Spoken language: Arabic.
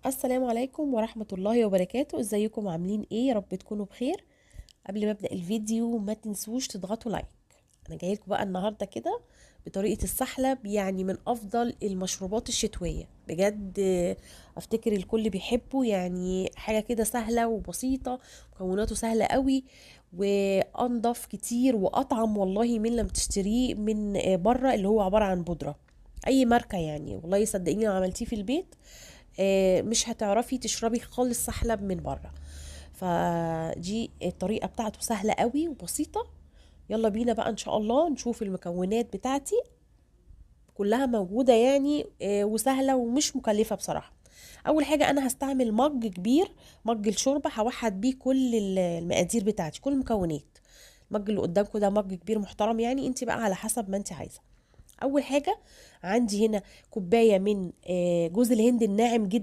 السلام عليكم ورحمة الله وبركاته. ازيكم عاملين ايه؟ يا رب تكونوا بخير. قبل ما ابدأ الفيديو ما تنسوش تضغطوا لايك. انا جاي لكم بقى النهارده كده بطريقة السحلب، يعني من افضل المشروبات الشتوية بجد. افتكر الكل بيحبه، يعني حاجة كده سهلة وبسيطة، مكوناته سهلة قوي وانضف كتير واطعم والله من لما تشتريه من بره، اللي هو عبارة عن بودرة اي ماركة. يعني والله صدقيني لو عملتيه في البيت مش هتعرفي تشربي خالص سحلب من بره. فدي الطريقة بتاعته سهلة قوي وبسيطة. يلا بينا بقى ان شاء الله نشوف المكونات بتاعتي، كلها موجودة يعني وسهلة ومش مكلفة بصراحة. اول حاجة انا هستعمل مج كبير، مج الشوربة هوحد بيه كل المقادير بتاعتي، كل المكونات. المج اللي قدامكم ده مج كبير محترم، يعني انت بقى على حسب ما انت عايزة. اول حاجة عندي هنا كوباية من جوز الهند الناعم جدا.